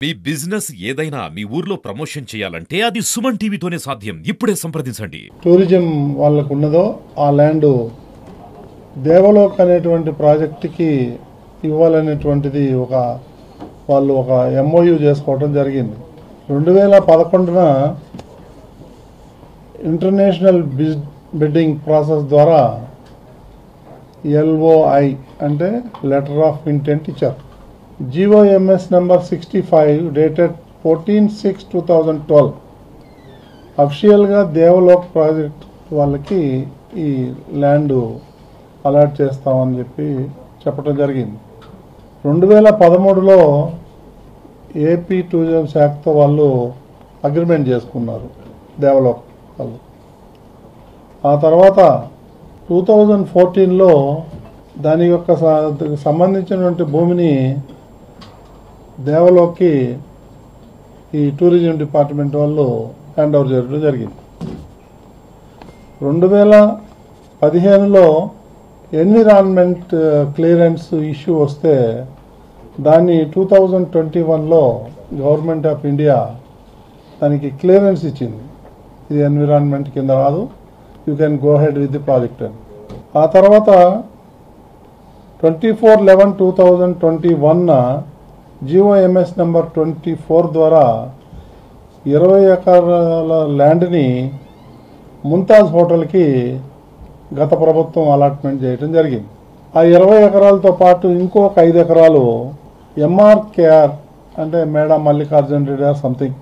మీ business ఏదైనా మీ ఊర్లో promotion చేయాలంటే అది సుమన్ టీవీతోనే సాధ్యం. ఇప్పుడే సంప్రదించండి. టూరిజం వాళ్ళకు ఉన్నదో ఆ ల్యాండ్ దేవలోక్ అనేటువంటి ప్రాజెక్టుకి ఇవ్వాలనేటువంటిది వాళ్ళు ఒక ఎంఓయూ చేసుకోవడం జరిగింది. 2011న ఇంటర్నేషనల్ బిడ్డింగ్ ప్రాసెస్ ద్వారా LOI అంటే లెటర్ ఆఫ్ ఇంటెంట్ ఇచ్చారు. GOMS నెంబర్ 65 డేటెడ్ 14/6/2012 అఫిషియల్గా దేవలోక్ ప్రాజెక్ట్ వాళ్ళకి ఈ ల్యాండ్ అలాట్ చేస్తామని చెప్పడం జరిగింది. 2013లో ఏపీ టూరిజం శాఖతో వాళ్ళు అగ్రిమెంట్ చేసుకున్నారు దేవలోక్ వాళ్ళు. ఆ తర్వాత 2014లో దాని యొక్క సంబంధించినటువంటి భూమిని దేవలోక్కి ఈ టూరిజం డిపార్ట్మెంట్ వాళ్ళు హ్యాండ్ ఓవర్ చేయడం జరిగింది. 2015లో ఎన్విరాన్మెంట్ క్లియరెన్స్ ఇష్యూ వస్తే దాన్ని 2021లో గవర్నమెంట్ ఆఫ్ ఇండియా దానికి క్లియరెన్స్ ఇచ్చింది. ఇది ఎన్విరాన్మెంట్ కింద రాదు, you can go head with the project అని. ఆ తర్వాత 24/11/2021 GOMS నెంబర్ 24 ద్వారా 20 ఎకరాల ల్యాండ్ని ముంతాజ్ హోటల్కి గత ప్రభుత్వం అలాట్మెంట్ చేయడం జరిగింది. ఆ 20 ఎకరాలతో పాటు ఇంకొక 5 ఎకరాలు MRKR అంటే మేడా మల్లికార్జున రెడ్డి ఆర్ సంథింగ్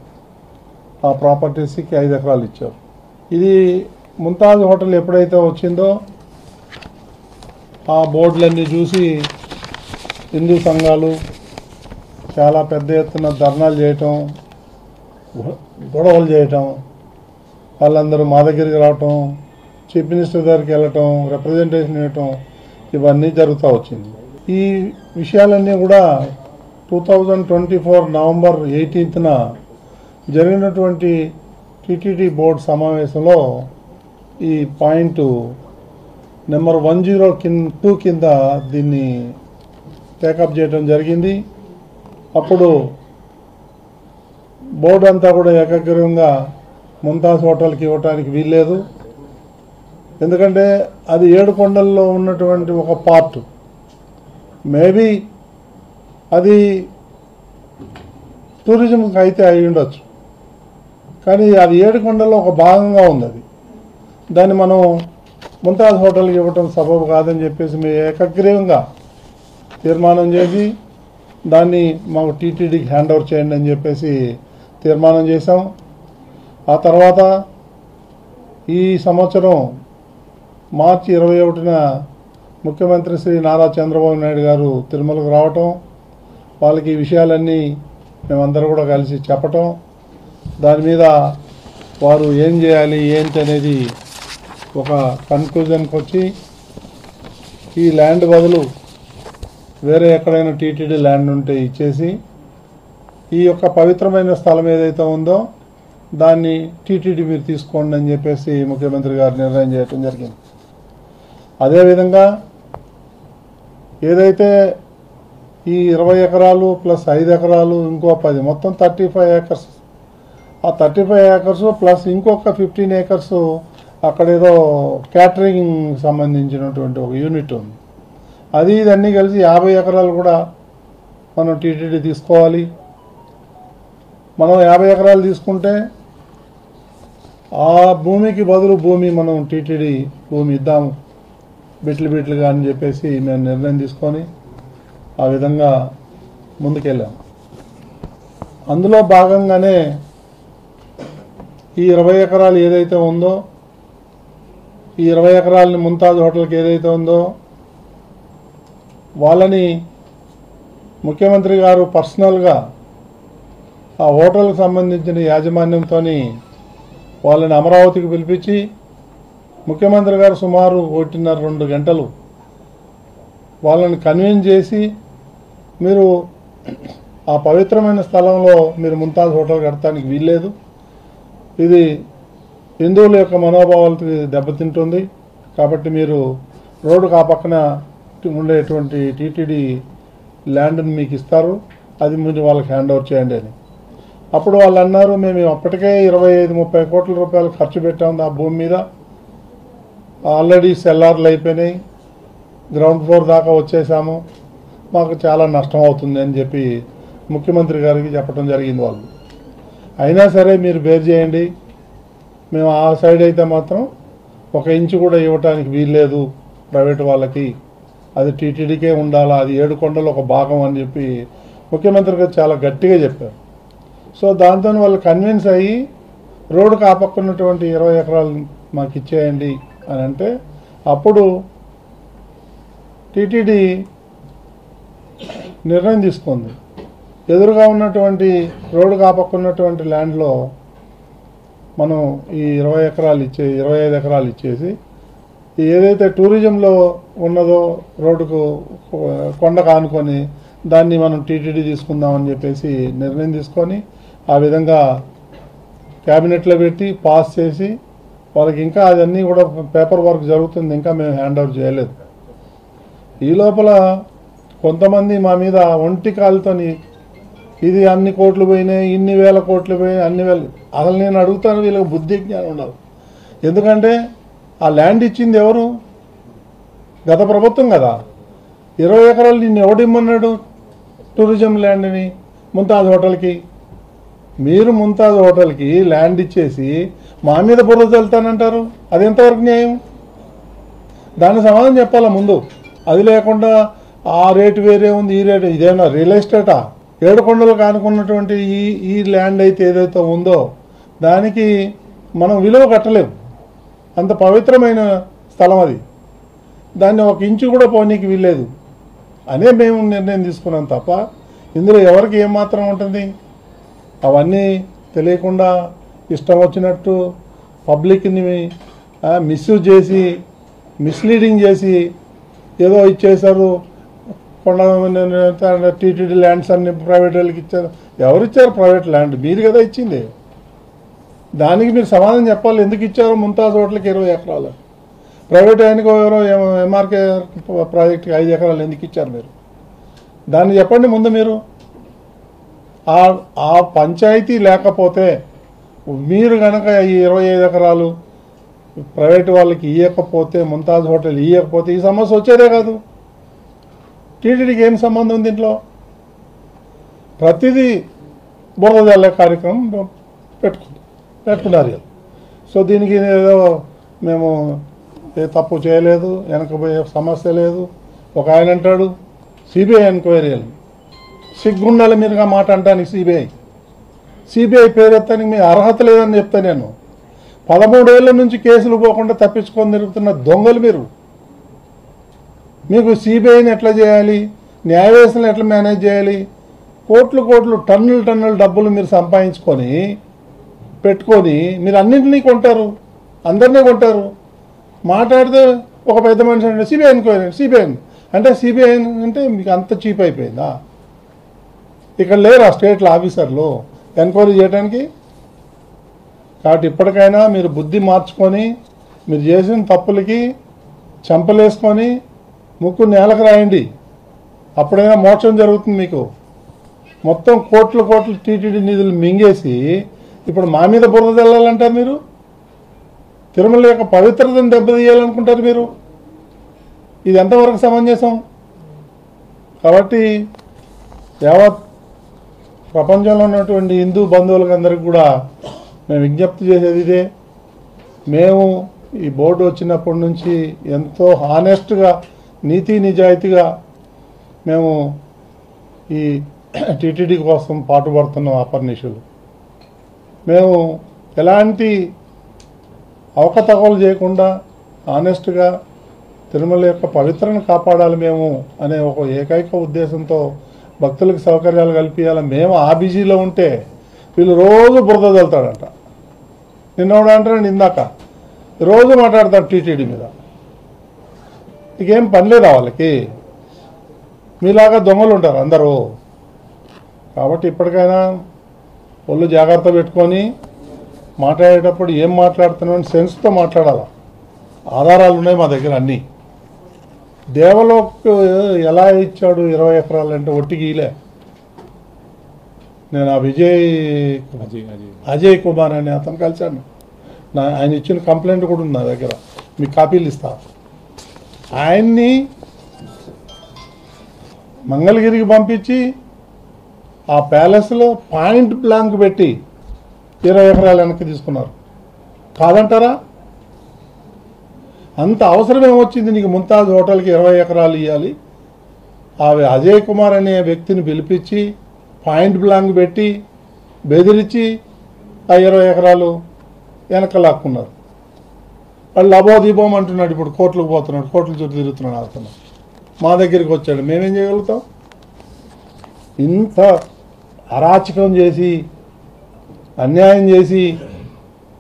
ఆ ప్రాపర్టీస్కి 5 ఎకరాలు ఇచ్చారు. ఇది ముంతాజ్ హోటల్ ఎప్పుడైతే వచ్చిందో ఆ బోర్డులన్నీ చూసి హిందూ సంఘాలు చాలా పెద్ద ఎత్తున ధర్నాలు చేయటం, గొడవలు చేయటం, వాళ్ళందరూ మా దగ్గరికి రావటం, చీఫ్ మినిస్టర్ దగ్గరికి వెళ్ళటం, రిప్రజెంటేషన్ ఇవ్వటం, ఇవన్నీ జరుగుతూ వచ్చింది. ఈ విషయాలన్నీ కూడా 2024 నవంబర్ 18న జరిగినటువంటి టీటీడీ బోర్డు సమావేశంలో ఈ పాయింట్ నెంబర్ 102 కింద దీన్ని టేకప్ చేయడం జరిగింది. అప్పుడు బోర్డు అంతా కూడా ఏకగ్రీవంగా ముంతాజ్ హోటల్కి ఇవ్వటానికి వీల్లేదు. ఎందుకంటే అది ఏడుకొండల్లో ఉన్నటువంటి ఒక పార్ట్. మేబీ అది టూరిజంకి అయితే అయి ఉండొచ్చు, కానీ అది ఏడుకొండల్లో ఒక భాగంగా ఉంది. దాన్ని మనం ముంతాజ్ హోటల్కి ఇవ్వటం సబబు కాదని చెప్పేసి మేము ఏకగ్రీవంగా తీర్మానం చేసి దాన్ని మాకు టీటీడీకి హ్యాండ్ ఓవర్ చేయండి అని చెప్పేసి తీర్మానం చేశాం. ఆ తర్వాత ఈ సంవత్సరం మార్చి 21న ముఖ్యమంత్రి శ్రీ నారా చంద్రబాబు నాయుడు గారు తిరుమలకు రావటం, వాళ్ళకి ఈ విషయాలన్నీ మేమందరూ కూడా కలిసి చెప్పటం, దాని మీద వారు ఏం చేయాలి ఏంటి అనేది ఒక కన్క్లూజన్కి వచ్చి ఈ ల్యాండ్ బదులు వేరే ఎక్కడైనా టీటీడీ ల్యాండ్ ఉంటే ఇచ్చేసి ఈ యొక్క పవిత్రమైన స్థలం ఏదైతే ఉందో దాన్ని టీటీడీ మీరు తీసుకోండి అని చెప్పేసి ముఖ్యమంత్రి గారు నిర్ణయం చేయడం జరిగింది. అదేవిధంగా ఏదైతే ఈ 20 ఎకరాలు ప్లస్ 5 ఎకరాలు ఇంకో 10 మొత్తం 35 ఏకర్స్, ఆ 35 ఏకర్స్ ప్లస్ ఇంకొక 15 ఏకర్స్ అక్కడేదో క్యాటరింగ్ సంబంధించినటువంటి ఒక యూనిట్ ఉంది. ఇదన్నీ కలిసి 50 ఎకరాలు కూడా మనం టీటీడీ తీసుకోవాలి. మనం 50 ఎకరాలు తీసుకుంటే ఆ భూమికి బదులు భూమి మనం టీటీడీ భూమి ఇద్దాము బిట్లుగా అని చెప్పేసి మేము నిర్ణయం తీసుకొని ఆ విధంగా ముందుకెళ్ళాం. అందులో భాగంగానే ఈ 20 ఎకరాలు ఏదైతే ఉందో ఈ 20 ఎకరాలని ముంతాజ్ హోటల్కి ఏదైతే ఉందో వాళ్ళని ముఖ్యమంత్రి గారు పర్సనల్గా ఆ హోటల్కి సంబంధించిన యాజమాన్యంతో వాళ్ళని అమరావతికి పిలిపించి ముఖ్యమంత్రి గారు సుమారు 1.5-2 గంటలు వాళ్ళని కన్విన్స్ చేసి మీరు ఆ పవిత్రమైన స్థలంలో మీరు ముంతాజ్ హోటల్ కడటానికి వీల్లేదు, ఇది హిందువుల యొక్క మనోభావాలకి దెబ్బతింటుంది, కాబట్టి మీరు రోడ్డుకు ఆ పక్కన ఉండేటువంటి టీటీడీ ల్యాండ్ని మీకు ఇస్తారు, అది మీరు వాళ్ళకి హ్యాండ్ ఓవర్ చేయండి అని. అప్పుడు వాళ్ళు అన్నారు, మేము అప్పటికే 25-30 కోట్ల రూపాయలు ఖర్చు పెట్టాము ఆ భూమి మీద, ఆల్రెడీ సెల్లార్లు అయిపోయినాయి, గ్రౌండ్ ఫ్లోర్ దాకా వచ్చేసాము, మాకు చాలా నష్టం అవుతుంది అని చెప్పి ముఖ్యమంత్రి గారికి చెప్పడం జరిగింది వాళ్ళు. అయినా సరే మీరు బేర్ చేయండి, మేము ఆ సైడ్ అయితే మాత్రం 1 ఇంచు కూడా ఇవ్వటానికి వీల్లేదు ప్రైవేట్ వాళ్ళకి, అది టీటీడీకే ఉండాలా, అది 7 కొండలు ఒక భాగం అని చెప్పి ముఖ్యమంత్రి గారు చాలా గట్టిగా చెప్పారు. సో దాంతో వాళ్ళు కన్విన్స్ అయ్యి రోడ్డుకు ఆపక్కున్నటువంటి 20 ఎకరాలు మాకు ఇచ్చేయండి అని అంటే, అప్పుడు టీటీడీ నిర్ణయం తీసుకుంది. ఎదురుగా ఉన్నటువంటి రోడ్డుకు ఆపక్కున్నటువంటి ల్యాండ్లో మనం ఈ 25 ఎకరాలు ఇచ్చేసి ఏదైతే టూరిజంలో ఉన్నదో రోడ్డుకు కొండకు ఆనుకొని దాన్ని మనం టీటీడీ తీసుకుందామని చెప్పేసి నిర్ణయం తీసుకొని ఆ విధంగా క్యాబినెట్లో పెట్టి పాస్ చేసి వాళ్ళకి ఇంకా అదన్నీ కూడా పేపర్ వర్క్ జరుగుతుంది, ఇంకా మేము హ్యాండ్ ఓవర్ చేయలేదు. ఈ లోపల కొంతమంది మా మీద ఒంటి కాలుతోని ఇది అన్ని కోట్లు పోయినాయి, ఇన్ని వేల కోట్లు పోయినాయి, అన్ని వేలు. అసలు నేను అడుగుతాను, వీళ్ళకి బుద్ధి జ్ఞానం ఉండాలి. ఎందుకంటే ఆ ల్యాండ్ ఇచ్చింది ఎవరు? గత ప్రభుత్వం కదా. 20 ఎకరాలు నిన్ను ఎవడిమ్మన్నాడు టూరిజం ల్యాండ్ని ముంతాజ్ హోటల్కి? మీరు ముంతాజ్ హోటల్కి ల్యాండ్ ఇచ్చేసి మా మీద బుర్ర చల్లుతానంటారు, అది ఎంతవరకు న్యాయం? దానికి సమాధానం చెప్పాలా ముందు. అది లేకుండా ఆ రేటు వేరే ఉంది, ఈ రేటు, ఇదేనా రియల్ ఎస్టేటా? 7 కొండలు కానుకున్నటువంటి ఈ ల్యాండ్ అయితే ఏదైతే ఉందో దానికి మనం విలువ కట్టలేము, అంత పవిత్రమైన స్థలం అది. దాన్ని 1 ఇంచు కూడా పోనీకి వీల్లేదు అనే మేము నిర్ణయం తీసుకున్నాం తప్ప ఇందులో ఎవరికి ఏమాత్రం ఉంటుంది? అవన్నీ తెలియకుండా ఇష్టం వచ్చినట్టు పబ్లిక్ని మిస్యూజ్ చేసి, మిస్లీడింగ్ చేసి ఏదో ఇచ్చేశారు, కొండ టీటీడీ ల్యాండ్స్ అన్ని ప్రైవేట్ వాళ్ళకి ఇచ్చారు. ఎవరు ఇచ్చారు ప్రైవేట్ ల్యాండ్? మీరు కదా ఇచ్చింది. దానికి మీరు సమాధానం చెప్పాలి, ఎందుకు ఇచ్చారు ముంతాజ్ హోటల్కి 20 ఎకరాలు, ప్రైవేట్ ఆయనకు ఎవరో ఎంఆర్కే ప్రాజెక్ట్కి 5 ఎకరాలు ఎందుకు ఇచ్చారు మీరు? దాన్ని చెప్పండి ముందు మీరు. ఆ పంచాయతీ లేకపోతే మీరు కనుక ఈ 25 ఎకరాలు ప్రైవేట్ వాళ్ళకి ఇవ్వకపోతే, ముంతాజ్ హోటల్ ఇవ్వకపోతే ఈ సమస్య వచ్చేదే కాదు. టీటీడీకి ఏం సంబంధం ఉంది దీంట్లో? ప్రతిదీ బురద జల్లే కార్యక్రమం పెట్టుకున్నారు. సో దీనికి ఏదో మేము ఏ తప్పు చేయలేదు, వెనకపోయే సమస్య లేదు. ఒక ఆయన అంటాడు సిబిఐ ఎంక్వైరీలు, సిగ్గుండాలి మీరుగా మాట అంటానికి. సిబిఐ పేరు ఎత్తానికి మీ అర్హత లేదని చెప్తా నేను. 13 ఏళ్ల నుంచి కేసులు పోకుండా తప్పించుకొని తిరుగుతున్న దొంగలు మీరు. మీకు సిబిఐని ఎట్లా చేయాలి, న్యాయ వ్యవస్థను ఎట్లా మేనేజ్ చేయాలి? కోట్లు టన్నుల డబ్బులు మీరు సంపాదించుకొని పెట్టుకొని మీరు అన్నింటినీ కొంటారు, అందరినీ కొంటారు. మాట్లాడితే ఒక పెద్ద మనిషి అంటే సిబిఐ ఎంక్వైరీ, సిబిఐ అంటే సిబిఐ అంటే మీకు అంత చీప్ అయిపోయిందా? ఇక్కడ లేరా స్టేట్లో ఆఫీసర్లు ఎంక్వైరీ చేయడానికి? కాబట్టి ఇప్పటికైనా మీరు బుద్ధి మార్చుకొని మీరు చేసిన తప్పులకి చంపలేసుకొని ముక్కు నేలకు రాయండి, అప్పుడైనా మోక్షం జరుగుతుంది మీకు. మొత్తం కోట్లు టీటీడీ నిధులు మింగేసి ఇప్పుడు మా మీద బురద తెల్లాలంటారు మీరు. తిరుమల యొక్క పవిత్రతను దెబ్బతీయాలనుకుంటారు మీరు. ఇది ఎంతవరకు సమంజసం? కాబట్టి యావత్ ప్రపంచంలో ఉన్నటువంటి హిందూ బంధువులకు అందరికీ కూడా మేము విజ్ఞప్తి చేసేది ఇదే. మేము ఈ బోర్డు వచ్చినప్పటి నుంచి ఎంతో హానెస్ట్గా, నీతి నిజాయితీగా మేము ఈ టీటీడీ కోసం పాటుపడుతున్నాం. అపర్నిషులు మేము ఎలాంటి అవకతవకలు చేయకుండా హానెస్ట్గా తిరుమల యొక్క పవిత్రను కాపాడాలి మేము అనే ఒక ఏకైక ఉద్దేశంతో భక్తులకు సౌకర్యాలు కల్పించాలి. మేము ఆ బిజీలో ఉంటే వీళ్ళు రోజు బురద చల్లుతాడంట. నిన్నోడు అంటాడు, ఇందాక రోజు మాట్లాడతాడు టీటీడీ మీద. ఇకేం పని లేదా వాళ్ళకి? మీలాగా దొంగలు ఉంటారు అందరూ. కాబట్టి ఇప్పటికైనా ఒళ్ళు జాగ్రత్త పెట్టుకొని మాట్లాడేటప్పుడు ఏం మాట్లాడుతున్నామని సెన్స్తో మాట్లాడాలి. ఆధారాలు ఉన్నాయి మా దగ్గర అన్నీ. దేవలోక్ ఎలా ఇచ్చాడు 20 ఎకరాలు అంటే ఒట్టిగీలే. నేను ఆ అజయ్ కుమార్ అనే అతను కలిశాను. ఆయన ఇచ్చిన కంప్లైంట్ కూడా ఉంది నా దగ్గర, మీకు కాపీలు ఇస్తా. ఆయన్ని మంగళగిరికి పంపించి ఆ ప్యాలెస్లో పాయింట్ బ్లాంక్ పెట్టి 20 ఎకరాలు వెనక్కి తీసుకున్నారు. కాదంటారా? అంత అవసరం ఏమొచ్చింది నీకు ముంతాజ్ హోటల్కి 20 ఎకరాలు ఇవ్వాలి? ఆ అజయ్ కుమార్ అనే వ్యక్తిని పిలిపించి పాయింట్ బ్లాంక్ పెట్టి బెదిరించి ఆ 20 ఎకరాలు వెనక లాక్కున్నారు. వాళ్ళు లబోదీపం అంటున్నాడు, ఇప్పుడు కోర్టులకు పోతున్నాడు, కోర్టుల చుట్టూ తిరుగుతున్నాడు. అతను మా దగ్గరికి వచ్చాడు, మేమేం చేయగలుగుతాం? ఇంత అరాచకం చేసి అన్యాయం చేసి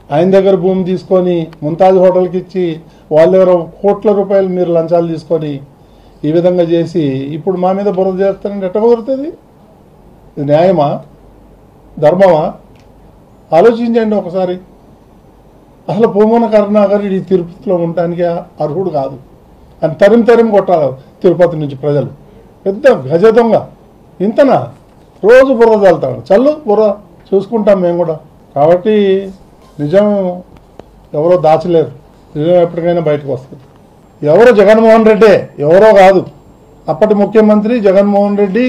ఆయన దగ్గర భూమి తీసుకొని ముంతాజ్ హోటల్కి ఇచ్చి వాళ్ళ దగ్గర కోట్ల రూపాయలు మీరు లంచాలు తీసుకొని ఈ విధంగా చేసి ఇప్పుడు మా మీద బురద చేస్తారంటే ఎట్ట కుదురుతుంది? ఇది న్యాయమా? ధర్మమా? ఆలోచించండి ఒకసారి. అసలు పూమన కరుణాకర్ ఈ తిరుపతిలో ఉండటానికి అర్హుడు కాదు అని తరిమి కొట్టాలి తిరుపతి నుంచి ప్రజలు. పెద్ద గజ దొంగ ఇంతనా? రోజు బుర్ర చల్లుతాడు. చల్లు బుర్ర చూసుకుంటాం మేము కూడా. కాబట్టి నిజం ఎవరో దాచలేరు, నిజం ఎప్పటికైనా బయటకు వస్తుంది. ఎవరో జగన్మోహన్ రెడ్డే, ఎవరో కాదు. అప్పటి ముఖ్యమంత్రి జగన్మోహన్ రెడ్డి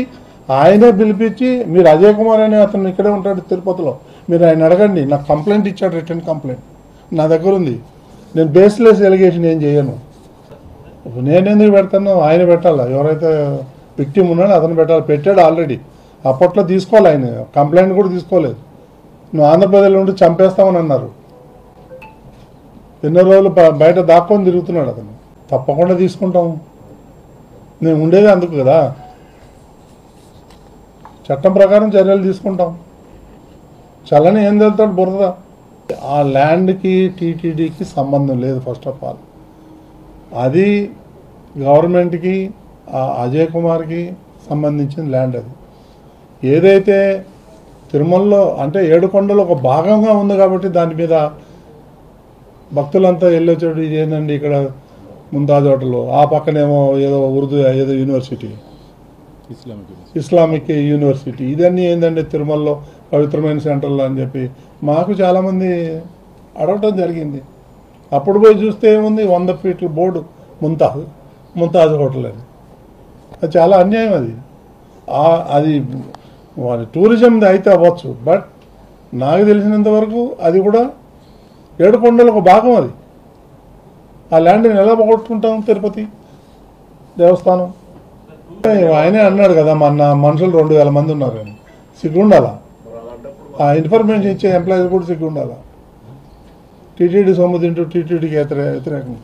ఆయనే పిలిపించి, మీరు అజయ్ కుమార్ అనే అతను ఇక్కడే ఉంటాడు తిరుపతిలో, మీరు ఆయన అడగండి. నాకు కంప్లైంట్ ఇచ్చాడు, రిటర్న్ కంప్లైంట్ నా దగ్గర ఉంది. నేను బేస్లెస్ ఎలిగేషన్ ఏం చేయను. నేను ఎందుకు పెడతాను? ఆయన పెట్టాలా? ఎవరైతే విక్టిమ్ ఉన్నాడో అతను పెట్టాలి. పెట్టాడు ఆల్రెడీ. అప్పట్లో తీసుకోవాలి, ఆయన కంప్లైంట్ కూడా తీసుకోలేదు. నువ్వు ఆంధ్రప్రదేశ్లో ఉండి చంపేస్తామని అన్నారు. ఎన్నో రోజులు బయట దాక్కొని తిరుగుతున్నాడు అతను. తప్పకుండా తీసుకుంటాం, నేను ఉండేది అందుకు కదా. చట్టం ప్రకారం చర్యలు తీసుకుంటాం. చల్లని ఏం తెలుతాడు బురద. ఆ ల్యాండ్కి టీటీడీకి సంబంధం లేదు. ఫస్ట్ ఆఫ్ ఆల్ అది గవర్నమెంట్కి, అజయ్ కుమార్కి సంబంధించిన ల్యాండ్. అది ఏదైతే తిరుమలలో అంటే ఏడుకొండలో ఒక భాగంగా ఉంది కాబట్టి దాని మీద భక్తులంతా వెళ్ళొచ్చాడు. ఇది ఏంటండి ఇక్కడ ముంతాజ్ హోటల్, ఆ పక్కనేమో ఏదో ఉర్దూ ఏదో యూనివర్సిటీ, ఇస్లామిక్ యూనివర్సిటీ, ఇదన్నీ ఏంటంటే తిరుమలలో పవిత్రమైన సెంటర్లు అని చెప్పి మాకు చాలామంది అడగటం జరిగింది. అప్పుడు పోయి చూస్తే ఏముంది, 100 ఫీట్ల బోర్డు ముంతాజ్ హోటల్ అని. అది చాలా అన్యాయం. అది వారి టూరిజంది అయితే అవ్వచ్చు, బట్ నాకు తెలిసినంత వరకు అది కూడా ఏడుకొండల ఒక భాగం. అది ఆ ల్యాండ్ని ఎలా పోగొట్టుకుంటాం? తిరుపతి దేవస్థానం ఆయనే అన్నాడు కదా, మన మనుషులు 2000 మంది ఉన్నారు అని. సిగ్గుండాలా? ఆ ఇన్ఫర్మేషన్ ఇచ్చే ఎంప్లాయీస్ కూడా సిగ్గుండాలా? టీటీడీ సొమ్ము తింటూ టీటీడీకి వ్యతిరేకంగా